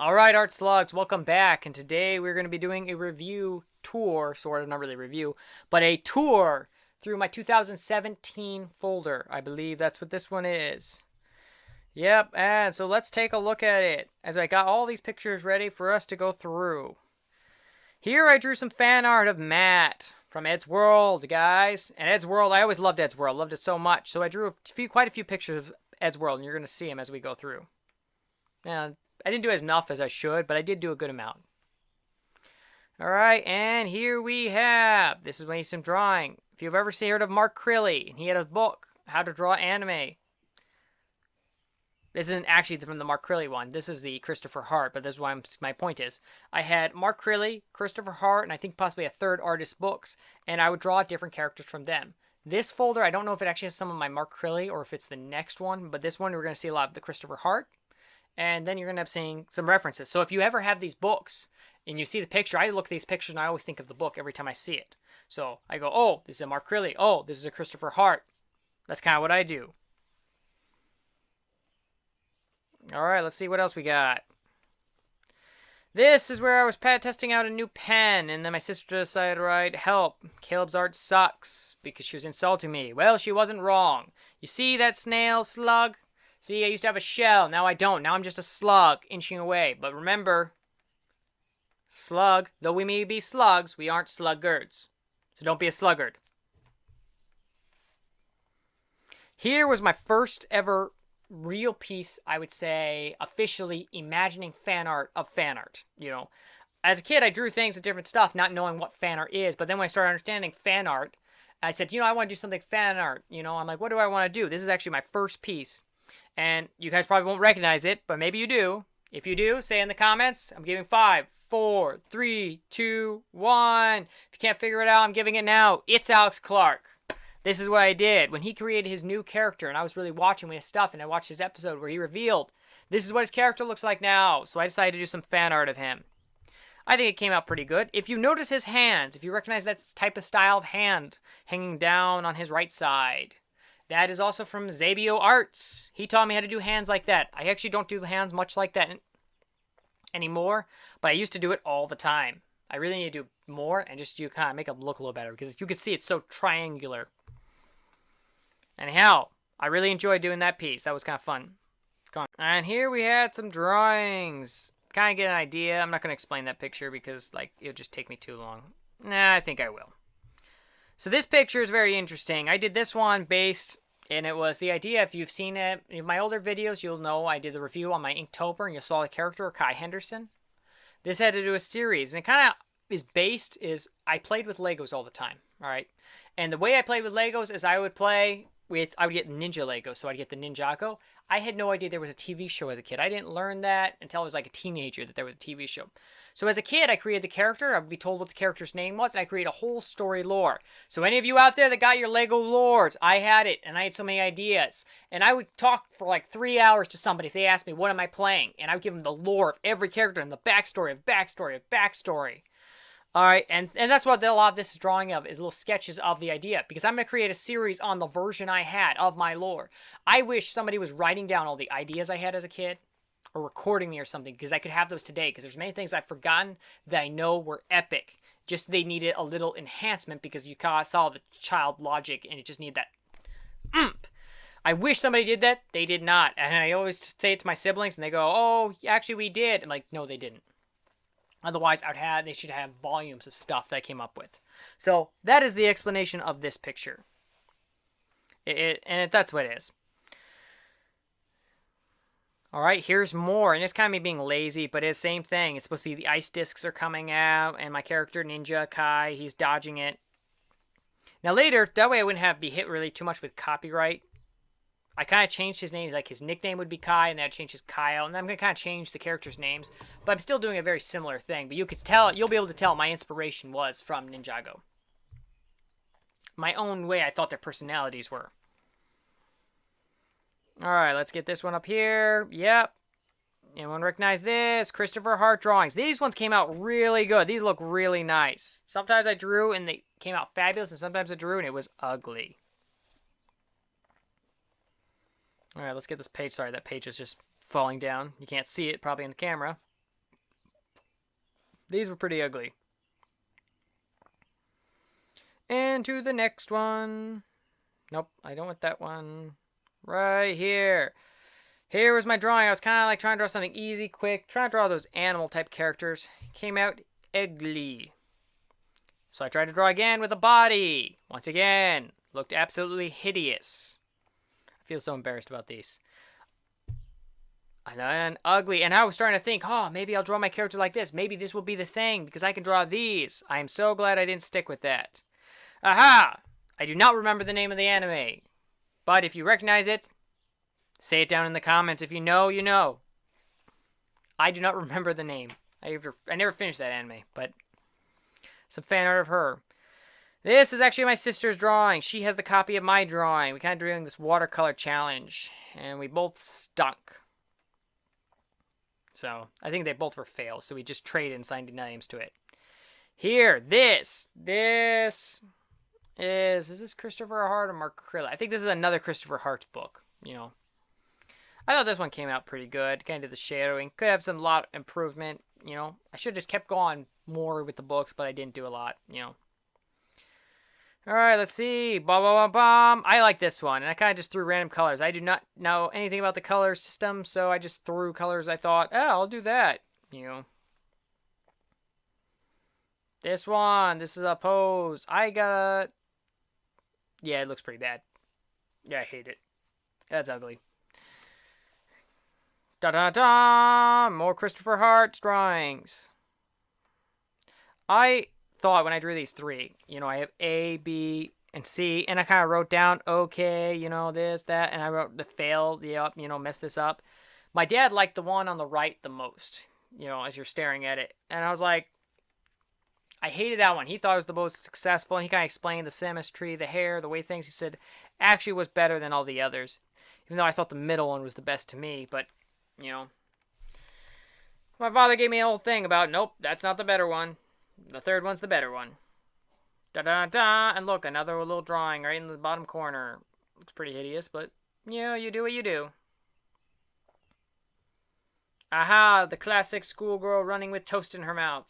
Alright, Art Slugs, welcome back. And today we're going to be doing a review tour, sort of, not really review, but a tour through my 2017 folder. I believe that's what this one is. Yep, and so let's take a look at it as I got all these pictures ready for us to go through. Here I drew some fan art of Matt from Ed's World, guys. And Ed's World, I always loved Ed's World, loved it so much. So I drew quite a few pictures of Ed's World, and you're going to see them as we go through. Now, I didn't do as enough as I should, but I did do a good amount. Alright, and here we have, this is when he's some drawing. If you've ever heard of Mark Crilly, he had a book, How to Draw Anime. This isn't actually from the Mark Crilly one. This is the Christopher Hart, but this is why my point is. I had Mark Crilly, Christopher Hart, and I think possibly a third artist books, and I would draw different characters from them. This folder, I don't know if it actually has some of my Mark Crilly or if it's the next one, but this one we're going to see a lot of the Christopher Hart. And then you're going to end up seeing some references. So if you ever have these books and you see the picture, I look at these pictures and I always think of the book every time I see it. So I go, oh, this is a Mark Crilly. Oh, this is a Christopher Hart. That's kind of what I do. All right, let's see what else we got. This is where I was testing out a new pen, and then my sister decided to write, help, Caleb's art sucks, because she was insulting me. Well, she wasn't wrong. You see that snail slug? See, I used to have a shell. Now I don't. Now I'm just a slug inching away. But remember, slug, though we may be slugs, we aren't sluggards. So don't be a sluggard. Here was my first ever real piece, I would say, officially imagining fan art of fan art. You know, as a kid, I drew things and different stuff, not knowing what fan art is. But then when I started understanding fan art, I said, I want to do something fan art. I'm like, what do I want to do? This is actually my first piece. And you guys probably won't recognize it, but maybe you do. If you do, say in the comments. I'm giving 5, 4, 3, 2, 1. If you can't figure it out, I'm giving it now. It's Alex Clark. This is what I did when he created his new character, and I was really watching his stuff, and I watched his episode where he revealed, this is what his character looks like now. So I decided to do some fan art of him. I think it came out pretty good. If you notice his hands, if you recognize that type of style of hand hanging down on his right side, that is also from Zabio Arts. He taught me how to do hands like that. I actually don't do hands much like that anymore, but I used to do it all the time. I really need to do more and just kind of make them look a little better because you can see it's so triangular. Anyhow, I really enjoyed doing that piece. That was kind of fun. And here we had some drawings. Kind of get an idea. I'm not going to explain that picture because it'll just take me too long. Nah, I think I will. So this picture is very interesting. I did this one based, and it was the idea, if you've seen it in my older videos, you'll know I did the review on my Inktober, and you saw the character, Kai Henderson. This had to do a series, and it kind of I played with Legos all the time, all right? And the way I played with Legos is I would get Ninja Legos, so I'd get the Ninjago. I had no idea there was a TV show as a kid. I didn't learn that until I was like a teenager that there was a TV show. So as a kid, I created the character. I would be told what the character's name was, and I created a whole story lore. So any of you out there that got your Lego lores, I had it, and I had so many ideas. And I would talk for like 3 hours to somebody if they asked me, what am I playing? And I would give them the lore of every character and the backstory of backstory of backstory. All right, and that's what a lot of this is drawing of, is little sketches of the idea, because I'm going to create a series on the version I had of my lore. I wish somebody was writing down all the ideas I had as a kid, or recording me or something, because I could have those today, because there's many things I've forgotten that I know were epic. Just they needed a little enhancement, because you saw the child logic, and it just needed that I wish somebody did that. They did not. And I always say it to my siblings, and they go, oh, actually we did. I'm like, no, they didn't. Otherwise, they should have volumes of stuff that I came up with. So that is the explanation of this picture. That's what it is. All right, here's more. And it's kind of me being lazy, but it's the same thing. It's supposed to be the ice discs are coming out, and my character, Ninja Kai, he's dodging it. Now later, that way I wouldn't be hit really too much with copyright. I kind of changed his name, like his nickname would be Kai, and then I'd change his Kyle, and I'm going to kind of change the characters' names, but I'm still doing a very similar thing, but you'll be able to tell my inspiration was from Ninjago. My own way I thought their personalities were. Alright, let's get this one up here. Yep. Anyone recognize this? Christopher Hart drawings. These ones came out really good. These look really nice. Sometimes I drew and they came out fabulous, and sometimes I drew and it was ugly. Alright, let's get this page. Sorry, that page is just falling down. You can't see it probably in the camera. These were pretty ugly. And to the next one. Nope, I don't want that one. Right here. Here was my drawing. I was kind of like trying to draw something easy, quick. Trying to draw those animal type characters. Came out ugly. So I tried to draw again with a body. Once again, looked absolutely hideous. I feel so embarrassed about these. And then ugly. And I was starting to think, oh, maybe I'll draw my character like this. Maybe this will be the thing because I can draw these. I am so glad I didn't stick with that. Aha! I do not remember the name of the anime. But if you recognize it, say it down in the comments. If you know, you know. I do not remember the name. I never finished that anime, but some fan art of her. This is actually my sister's drawing. She has the copy of my drawing. We kind of doing this watercolor challenge, and we both stunk. So I think they both were fails, so we just traded and signed names to it. Here, this is this Christopher Hart or Mark Krilla? I think this is another Christopher Hart book, you know. I thought this one came out pretty good. Kind of did the shadowing. Could have some lot improvement, you know. I should have just kept going more with the books, but I didn't do a lot, you know. Alright, let's see. Bum. I like this one, and I kind of just threw random colors. I do not know anything about the color system, so I just threw colors. I thought, oh, I'll do that, you know. This one, this is a pose. Yeah, it looks pretty bad. Yeah, I hate it. That's ugly. More Christopher Hart drawings. I thought when I drew these three, you know, I have A, B, and C, and I kind of wrote down, okay, you know, this, that, and I wrote the fail, yep, you know, mess this up. My dad liked the one on the right the most, you know, as you're staring at it, and I was like, I hated that one. He thought it was the most successful, and he kind of explained the symmetry, the hair, the way things, he said, actually was better than all the others, even though I thought the middle one was the best to me, but, you know, my father gave me a whole thing about, nope, that's not the better one. The third one's the better one. And look, another little drawing right in the bottom corner. Looks pretty hideous, but, you know, you do what you do. Aha, the classic schoolgirl running with toast in her mouth.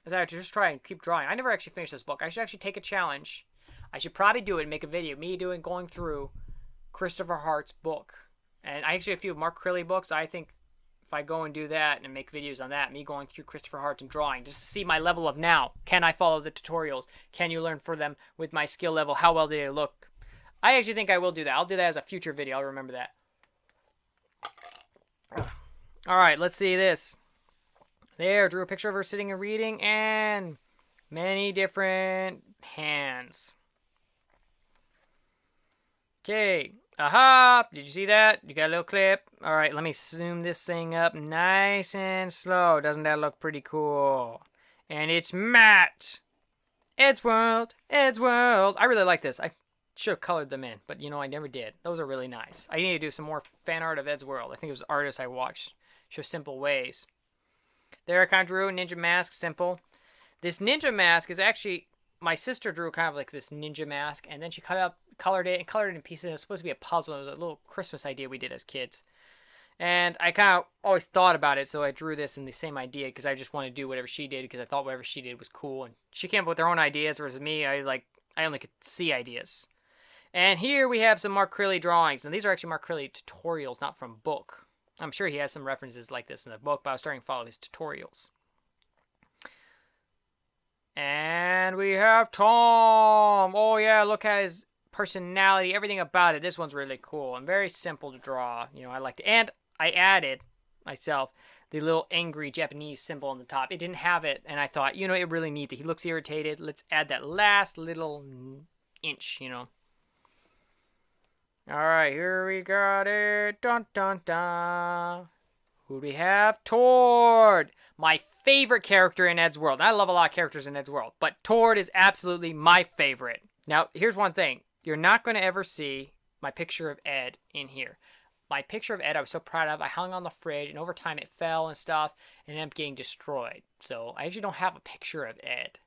As I just try and keep drawing. I never actually finished this book. I should actually take a challenge. I should probably do it and make a video. Me going through Christopher Hart's book. And I actually have a few Mark Krilla books. I think if I go and do that and make videos on that, me going through Christopher Hart and drawing, just to see my level of now. Can I follow the tutorials? Can you learn for them with my skill level? How well do they look? I actually think I will do that. I'll do that as a future video. I'll remember that. Alright, let's see this. There, drew a picture of her sitting and reading, and many different hands. Okay. Aha! Did you see that? You got a little clip? Alright, let me zoom this thing up nice and slow. Doesn't that look pretty cool? And it's Matt! Eddsworld! I really like this. I should have colored them in, but you know, I never did. Those are really nice. I need to do some more fan art of Eddsworld. I think it was artists I watched. Show simple ways. There I kind of drew a ninja mask, simple. This ninja mask is actually, my sister drew kind of like this ninja mask, and then she colored it in pieces. It was supposed to be a puzzle. It was a little Christmas idea we did as kids. And I kind of always thought about it, so I drew this in the same idea because I just wanted to do whatever she did because I thought whatever she did was cool. And she came up with her own ideas, whereas me, I only could see ideas. And here we have some Mark Krilla drawings. And these are actually Mark Krilla tutorials, not from book. I'm sure he has some references like this in the book, but I was starting to follow his tutorials. And we have Tom. Oh, yeah, look at his personality, everything about it. This one's really cool and very simple to draw. You know, I liked it. And I added, myself, the little angry Japanese symbol on the top. It didn't have it, and I thought, you know, it really needs it. He looks irritated. Let's add that last little inch, you know. Alright, here we got it. Dun, dun, dun. Who do we have? Tord! My favorite character in Eddsworld. I love a lot of characters in Eddsworld, but Tord is absolutely my favorite. Now, here's one thing. You're not going to ever see my picture of Ed in here. My picture of Ed I was so proud of. I hung on the fridge, and over time it fell and stuff, and ended up getting destroyed. So I actually don't have a picture of Ed.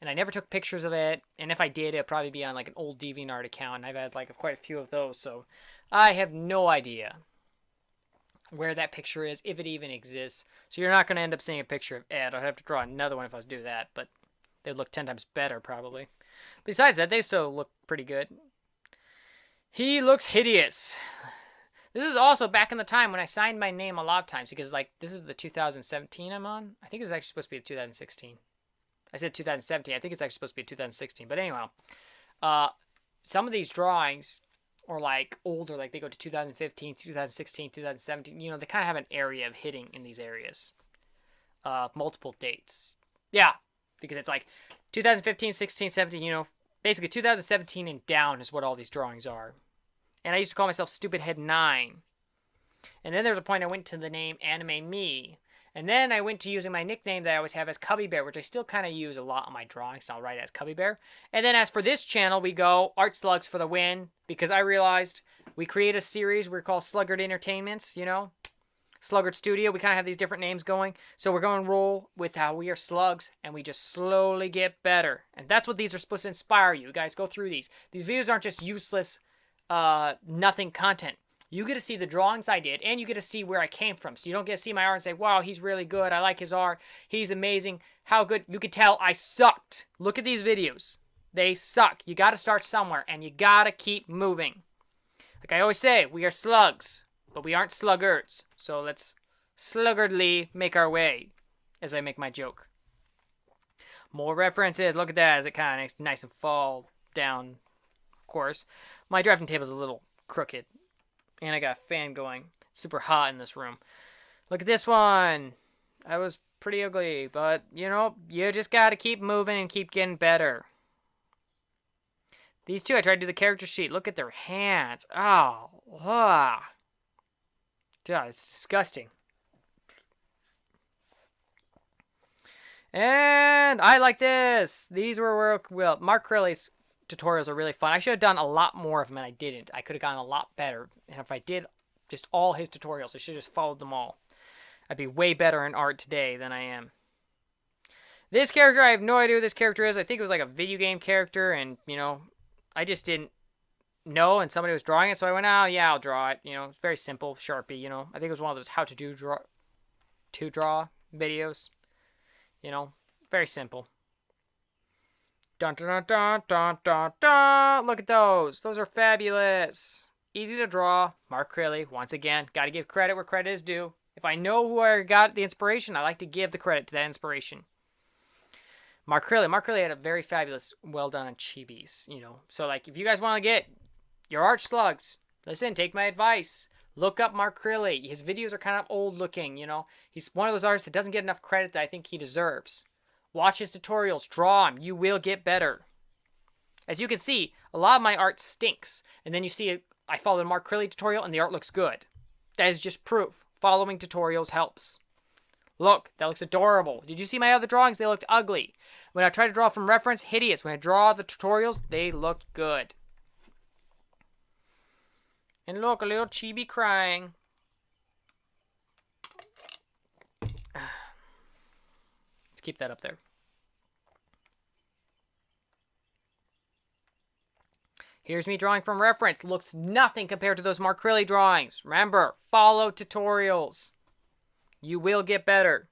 And I never took pictures of it, and if I did, it'd probably be on like an old DeviantArt account, and I've had like quite a few of those, so I have no idea. where that picture is, if it even exists. So you're not going to end up seeing a picture of Ed. I'd have to draw another one if I was to do that, but they'd look 10 times better, probably. Besides that, they still look pretty good. He looks hideous. This is also back in the time when I signed my name a lot of times, because, like, this is the 2017 I'm on. I think it's actually supposed to be a 2016. I said 2017. I think it's actually supposed to be a 2016. But anyhow, some of these drawings are, like, older. Like, they go to 2015, 2016, 2017. You know, they kind of have an area of hitting in these areas. Multiple dates. Yeah, because it's like 2015, 16, 17, you know. Basically, 2017 and down is what all these drawings are. And I used to call myself Stupid Head 9. And then there was a point I went to the name Anime Me. And then I went to using my nickname that I always have as Cubby Bear, which I still kind of use a lot on my drawings. So I'll write it as Cubby Bear. And then as for this channel, we go Art Slugs for the win. Because I realized we create a series we call Sluggard Entertainments, you know. Sluggard Studio. We kind of have these different names going. So we're going to roll with how we are slugs. And we just slowly get better. And that's what these are supposed to inspire you. You guys, go through these. These videos aren't just useless, nothing content. You get to see the drawings I did, and you get to see where I came from. So you don't get to see my art and say, wow, he's really good. I like his art. He's amazing. How good. You could tell I sucked. Look at these videos. They suck. You got to start somewhere, and you got to keep moving. Like I always say, we are slugs, but we aren't sluggards. So let's sluggardly make our way as I make my joke. More references. Look at that as it kind of nice and fall down. Of course, my drafting table is a little crooked. And I got a fan going. It's super hot in this room. Look at this one. I was pretty ugly, but, you know, you just got to keep moving and keep getting better. These two, I tried to do the character sheet. Look at their hands. Oh, God, it's disgusting. And I like this. These were, well, Mark Crilley's tutorials are really fun. I should have done a lot more of them, and I didn't. I could have gotten a lot better. And if I did just all his tutorials, I should have just followed them all. I'd be way better in art today than I am. This character, I have no idea who this character is. I think it was like a video game character, and, you know, I just didn't know, and somebody was drawing it, so I went, oh, yeah, I'll draw it. You know, it's very simple, Sharpie, you know. I think it was one of those how-to-do draw videos. You know, very simple. Dun, dun, dun, dun, dun, dun. Look at those. Those are fabulous. Easy to draw. Mark Crilley, once again, got to give credit where credit is due. If I know who I got the inspiration, I like to give the credit to that inspiration. Mark Crilley had a very fabulous, well done on chibis, you know. So, like, if you guys want to get your art slugs, listen, take my advice. Look up Mark Crilley. His videos are kind of old looking, you know. He's one of those artists that doesn't get enough credit that I think he deserves. Watch his tutorials. Draw him. You will get better. As you can see, a lot of my art stinks. And then you see I followed a Mark Crilley tutorial and the art looks good. That is just proof. Following tutorials helps. Look, that looks adorable. Did you see my other drawings? They looked ugly. When I tried to draw from reference, hideous. When I draw the tutorials, they looked good. And look, a little chibi crying. Let's keep that up there. Here's me drawing from reference. Looks nothing compared to those Mark Crilley drawings. Remember, follow tutorials. You will get better.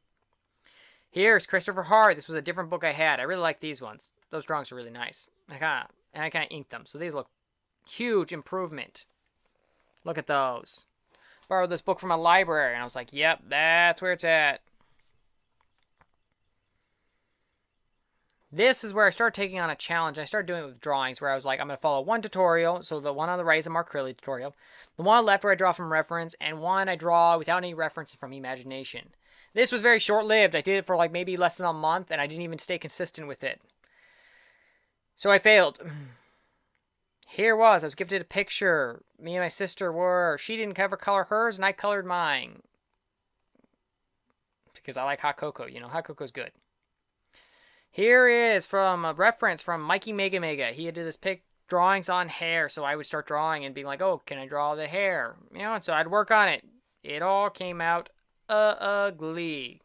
Here's Christopher Hart. This was a different book I had. I really like these ones. Those drawings are really nice. I kind of inked them. So these look huge improvement. Look at those. Borrowed this book from a library, and I was like, yep, that's where it's at. This is where I started taking on a challenge. I started doing it with drawings where I was like, I'm going to follow one tutorial. So the one on the right is a Mark Crilley tutorial. The one on the left where I draw from reference, and one I draw without any reference from imagination. This was very short-lived. I did it for like maybe less than a month, and I didn't even stay consistent with it. So I failed. Here I was gifted a picture. Me and my sister were. She didn't ever color hers, and I colored mine. Because I like hot cocoa. You know, hot cocoa's good. Here is from a reference from Mikey Mega Mega. He did this drawings on hair, so I would start drawing and being like, oh, can I draw the hair? You know, and so I'd work on it. It all came out ugly.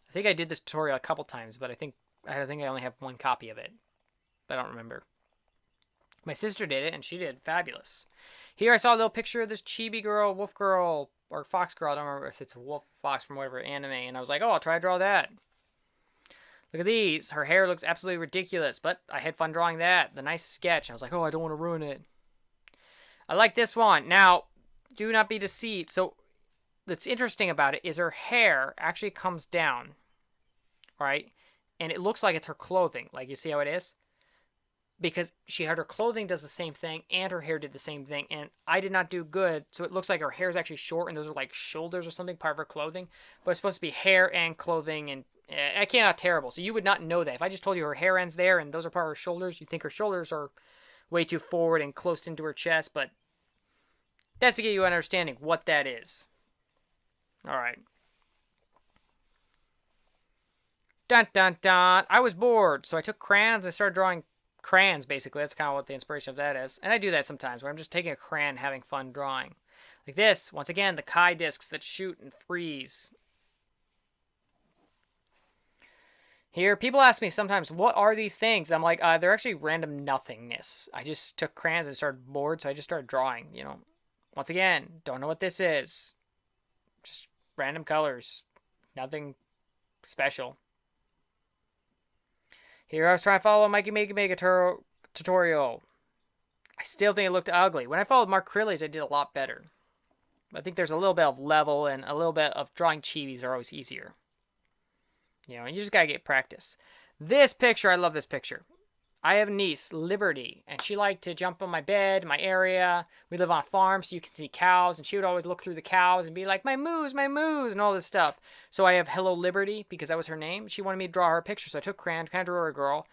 I think I did this tutorial a couple times, but I think I only have one copy of it. But I don't remember. My sister did it, and she did fabulous. Here I saw a little picture of this chibi girl, wolf girl, or fox girl. I don't remember if it's a wolf or fox from whatever anime. And I was like, oh, I'll try to draw that. Look at these. Her hair looks absolutely ridiculous, but I had fun drawing that. The nice sketch. I was like, oh, I don't want to ruin it. I like this one. Now, do not be deceived. So, what's interesting about it is her hair actually comes down, right? And it looks like it's her clothing. Like, you see how it is? Because she had her clothing does the same thing and her hair did the same thing, and I did not do good, so it looks like her hair is actually short and those are like shoulders or something, part of her clothing, but it's supposed to be hair and clothing, and I came out terrible. So you would not know that if I just told you her hair ends there and those are part of her shoulders. You'd think her shoulders are way too forward and close into her chest, but that's to give you an understanding what that is. All right. Dun dun dun. I was bored, so I took crayons and started drawing crayons, basically. That's kind of what the inspiration of that is. And I do that sometimes, where I'm just taking a crayon and having fun drawing. Like this. Once again, the Kai discs that shoot and freeze. Here, people ask me sometimes, what are these things? I'm like, they're actually random nothingness. I just took crayons and started bored, so I just started drawing, you know. Once again, don't know what this is. Just random colors. Nothing special. Here I was trying to follow a Mikey Make tutorial. I still think it looked ugly. When I followed Mark Crilly's, I did a lot better. I think there's a little bit of level and a little bit of drawing chibis are always easier. You know, you just gotta get practice. This picture, I love this picture. I have a niece, Liberty, and she liked to jump on my bed, my area. We live on a farm, so you can see cows, and she would always look through the cows and be like, my moose, and all this stuff. So I have Hello Liberty, because that was her name. She wanted me to draw her a picture, so I took crayon, kind of drew her a girl,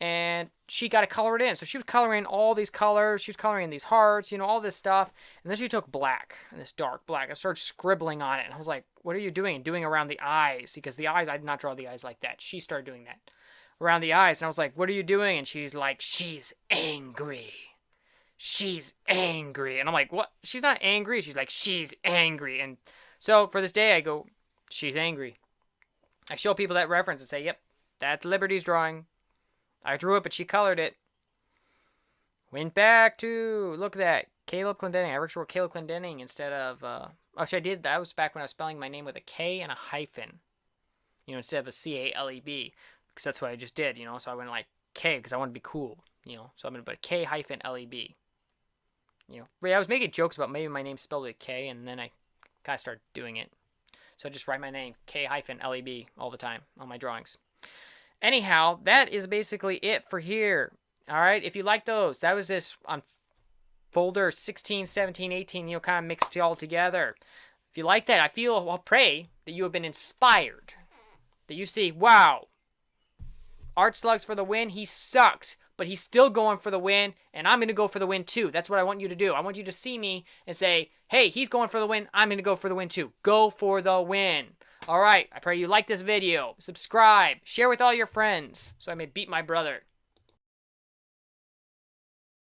and she got to color it in. So she was coloring all these colors, she was coloring in these hearts, you know, all this stuff, and then she took black, and this dark black, and started scribbling on it, and I was like, what are you doing? And doing around the eyes, because the eyes, I did not draw the eyes like that. She started doing that. Around the eyes, and I was like, what are you doing? And she's like, she's angry. She's angry. And I'm like, what? She's not angry. She's like, she's angry. And so for this day, I go, she's angry. I show people that reference and say, yep, that's Liberty's drawing. I drew it, but she colored it. Went back to, look at that, Caleb Clendenning. I wrote Caleb Clendenning instead of, actually I did, that was back when I was spelling my name with a K and a hyphen. You know, instead of a C-A-L-E-B. Because that's what I just did, you know, so I went like K, because I want to be cool, you know, so I'm going to put K-L-E-B, you know. But yeah, I was making jokes about maybe my name spelled with K, and then I kind of started doing it. So I just write my name, K-L-E-B, all the time on my drawings. Anyhow, that is basically it for here. All right, if you like those, that was this on folder 16, 17, 18, you know, kind of mixed all together. If you like that, I'll pray that you have been inspired, that you see, wow, Art Slugs for the win. He sucked, but he's still going for the win, and I'm going to go for the win too. That's what I want you to do. I want you to see me and say, hey, he's going for the win. I'm going to go for the win too. Go for the win. All right, I pray you like this video. Subscribe. Share with all your friends so I may beat my brother.